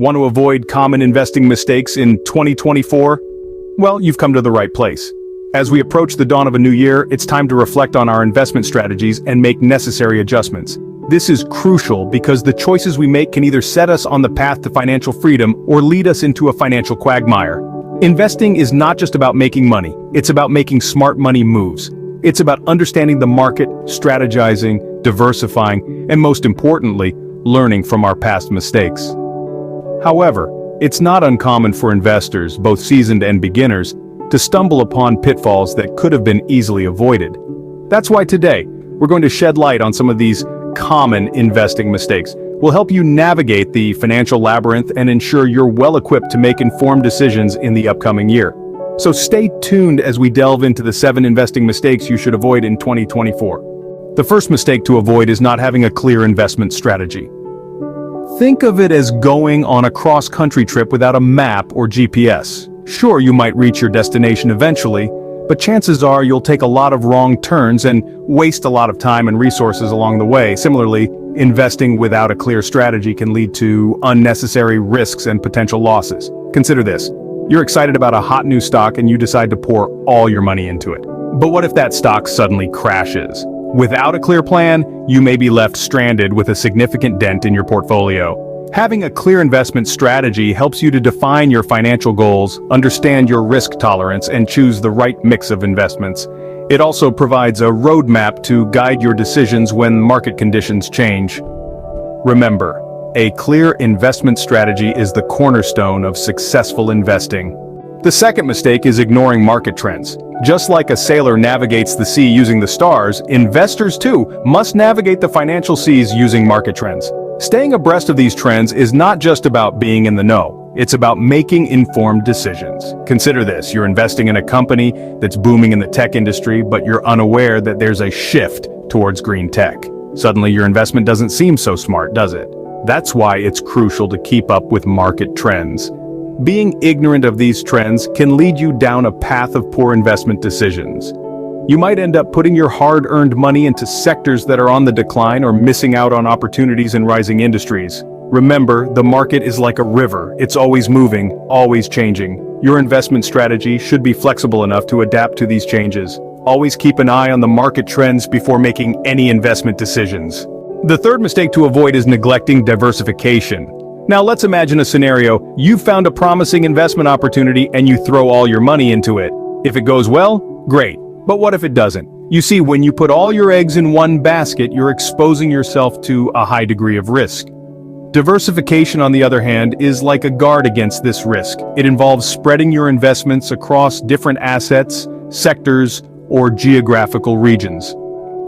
Want to avoid common investing mistakes in 2024? Well, you've come to the right place. As we approach the dawn of a new year, it's time to reflect on our investment strategies and make necessary adjustments. This is crucial because the choices we make can either set us on the path to financial freedom or lead us into a financial quagmire. Investing is not just about making money, it's about making smart money moves. It's about understanding the market, strategizing, diversifying, and most importantly, learning from our past mistakes. However, it's not uncommon for investors, both seasoned and beginners, to stumble upon pitfalls that could have been easily avoided. That's why today, we're going to shed light on some of these common investing mistakes. We'll help you navigate the financial labyrinth and ensure you're well equipped to make informed decisions in the upcoming year. So stay tuned as we delve into the 7 investing mistakes you should avoid in 2024. The first mistake to avoid is not having a clear investment strategy. Think of it as going on a cross-country trip without a map or GPS. Sure, you might reach your destination eventually, but chances are you'll take a lot of wrong turns and waste a lot of time and resources along the way. Similarly, investing without a clear strategy can lead to unnecessary risks and potential losses. Consider this. You're excited about a hot new stock and you decide to pour all your money into it. But what if that stock suddenly crashes? Without a clear plan, you may be left stranded with a significant dent in your portfolio. Having a clear investment strategy helps you to define your financial goals, understand your risk tolerance, and choose the right mix of investments. It also provides a roadmap to guide your decisions when market conditions change. Remember, a clear investment strategy is the cornerstone of successful investing. The second mistake is ignoring market trends. Just like a sailor navigates the sea using the stars, investors too must navigate the financial seas using market trends. Staying abreast of these trends is not just about being in the know, it's about making informed decisions. Consider this, you're investing in a company that's booming in the tech industry, but you're unaware that there's a shift towards green tech. Suddenly your investment doesn't seem so smart, does it? That's why it's crucial to keep up with market trends. Being ignorant of these trends can lead you down a path of poor investment decisions. You might end up putting your hard-earned money into sectors that are on the decline or missing out on opportunities in rising industries. Remember, the market is like a river. It's always moving, always changing. Your investment strategy should be flexible enough to adapt to these changes. Always keep an eye on the market trends before making any investment decisions. The third mistake to avoid is neglecting diversification. Now let's imagine a scenario. You found a promising investment opportunity and you throw all your money into it. If it goes well, great. But what if it doesn't? You see, when you put all your eggs in one basket, you're exposing yourself to a high degree of risk. Diversification, on the other hand, is like a guard against this risk. It involves spreading your investments across different assets, sectors, or geographical regions.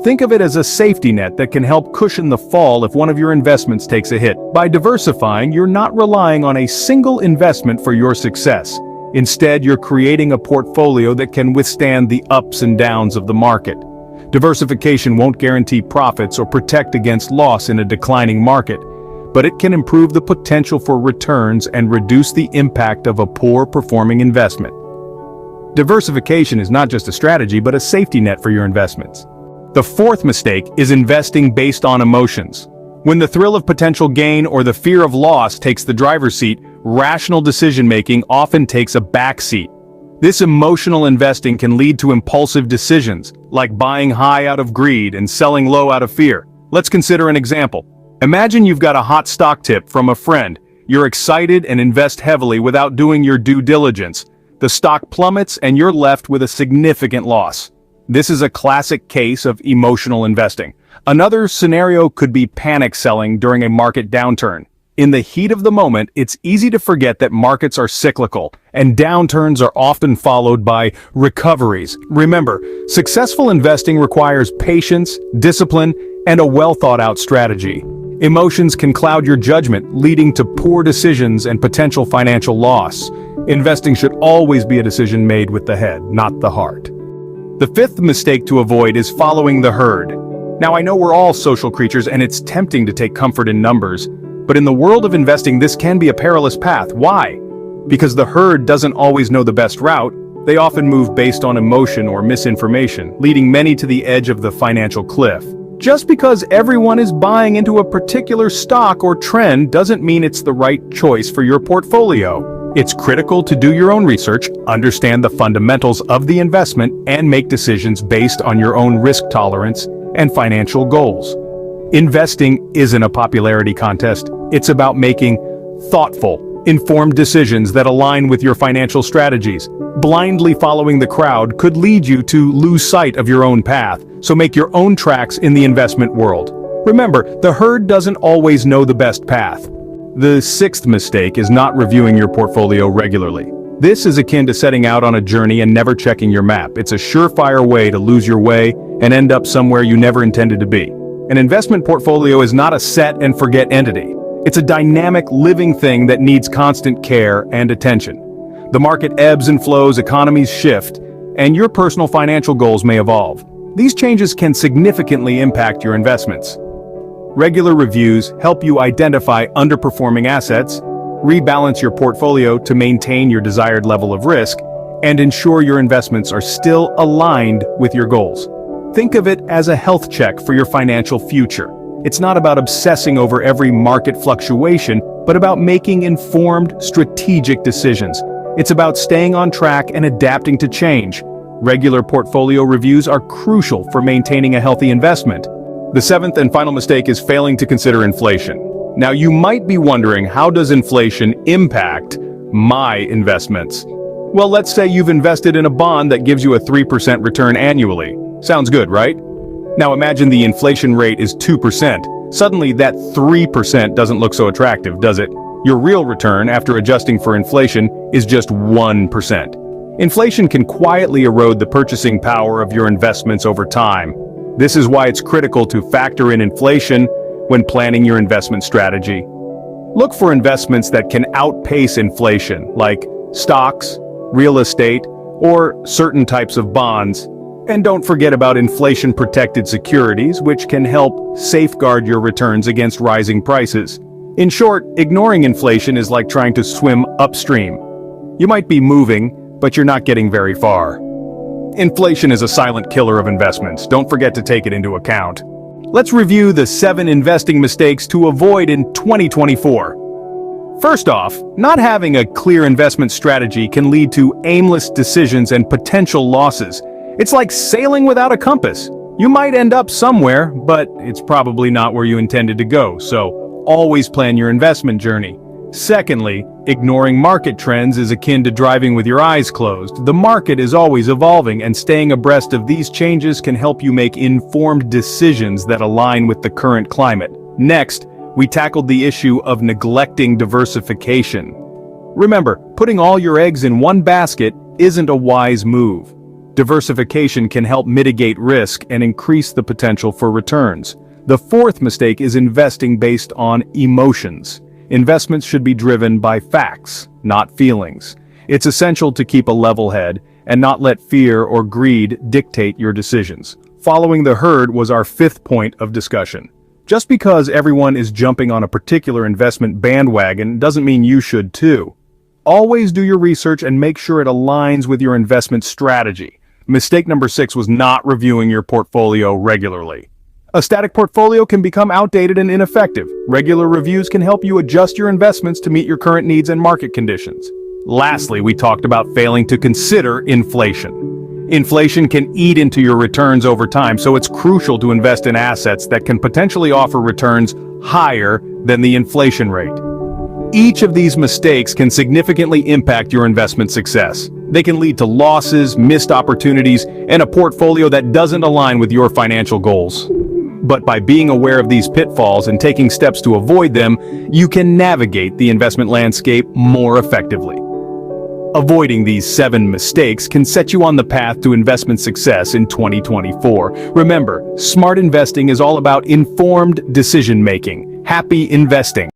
Think of it as a safety net that can help cushion the fall if one of your investments takes a hit. By diversifying, you're not relying on a single investment for your success. Instead, you're creating a portfolio that can withstand the ups and downs of the market. Diversification won't guarantee profits or protect against loss in a declining market, but it can improve the potential for returns and reduce the impact of a poor-performing investment. Diversification is not just a strategy, but a safety net for your investments. The fourth mistake is investing based on emotions. When the thrill of potential gain or the fear of loss takes the driver's seat, rational decision-making often takes a backseat. This emotional investing can lead to impulsive decisions, like buying high out of greed and selling low out of fear. Let's consider an example. Imagine you've got a hot stock tip from a friend. You're excited and invest heavily without doing your due diligence. The stock plummets and you're left with a significant loss. This is a classic case of emotional investing. Another scenario could be panic selling during a market downturn. In the heat of the moment, it's easy to forget that markets are cyclical, and downturns are often followed by recoveries. Remember, successful investing requires patience, discipline, and a well-thought-out strategy. Emotions can cloud your judgment, leading to poor decisions and potential financial loss. Investing should always be a decision made with the head, not the heart. The fifth mistake to avoid is following the herd. Now, I know we're all social creatures and it's tempting to take comfort in numbers, but in the world of investing, this can be a perilous path. Why? Because the herd doesn't always know the best route. They often move based on emotion or misinformation, leading many to the edge of the financial cliff. Just because everyone is buying into a particular stock or trend doesn't mean it's the right choice for your portfolio. It's critical to do your own research, understand the fundamentals of the investment, and make decisions based on your own risk tolerance and financial goals. Investing isn't a popularity contest. It's about making thoughtful, informed decisions that align with your financial strategies. Blindly following the crowd could lead you to lose sight of your own path, so make your own tracks in the investment world. Remember, the herd doesn't always know the best path. The sixth mistake is not reviewing your portfolio regularly. This is akin to setting out on a journey and never checking your map. It's a surefire way to lose your way and end up somewhere you never intended to be. An investment portfolio is not a set and forget entity. It's a dynamic, living thing that needs constant care and attention. The market ebbs and flows, economies shift, and your personal financial goals may evolve. These changes can significantly impact your investments. Regular reviews help you identify underperforming assets, rebalance your portfolio to maintain your desired level of risk, and ensure your investments are still aligned with your goals. Think of it as a health check for your financial future. It's not about obsessing over every market fluctuation, but about making informed, strategic decisions. It's about staying on track and adapting to change. Regular portfolio reviews are crucial for maintaining a healthy investment. The seventh and final mistake is failing to consider inflation. Now, you might be wondering, how does inflation impact my investments? Well, let's say you've invested in a bond that gives you a 3% return annually. Sounds good, right? Now imagine the inflation rate is 2%. Suddenly that 3% doesn't look so attractive, does it? Your real return, after adjusting for inflation, is just 1%. Inflation can quietly erode the purchasing power of your investments over time. This is why it's critical to factor in inflation when planning your investment strategy. Look for investments that can outpace inflation, like stocks, real estate, or certain types of bonds. And don't forget about inflation-protected securities, which can help safeguard your returns against rising prices. In short, ignoring inflation is like trying to swim upstream. You might be moving, but you're not getting very far. Inflation is a silent killer of investments. Don't forget to take it into account. Let's review the 7 investing mistakes to avoid in 2024. First off, not having a clear investment strategy can lead to aimless decisions and potential losses. It's like sailing without a compass. You might end up somewhere, but it's probably not where you intended to go, so always plan your investment journey. Secondly, ignoring market trends is akin to driving with your eyes closed. The market is always evolving, and staying abreast of these changes can help you make informed decisions that align with the current climate. Next, we tackled the issue of neglecting diversification. Remember, putting all your eggs in one basket isn't a wise move. Diversification can help mitigate risk and increase the potential for returns. The fourth mistake is investing based on emotions. Investments should be driven by facts, not feelings. It's essential to keep a level head and not let fear or greed dictate your decisions. Following the herd was our fifth point of discussion. Just because everyone is jumping on a particular investment bandwagon doesn't mean you should too. Always do your research and make sure it aligns with your investment strategy. Mistake number 6 was not reviewing your portfolio regularly. A static portfolio can become outdated and ineffective. Regular reviews can help you adjust your investments to meet your current needs and market conditions. Lastly, we talked about failing to consider inflation. Inflation can eat into your returns over time, so it's crucial to invest in assets that can potentially offer returns higher than the inflation rate. Each of these mistakes can significantly impact your investment success. They can lead to losses, missed opportunities, and a portfolio that doesn't align with your financial goals. But by being aware of these pitfalls and taking steps to avoid them, you can navigate the investment landscape more effectively. Avoiding these 7 mistakes can set you on the path to investment success in 2024. Remember, smart investing is all about informed decision-making. Happy investing!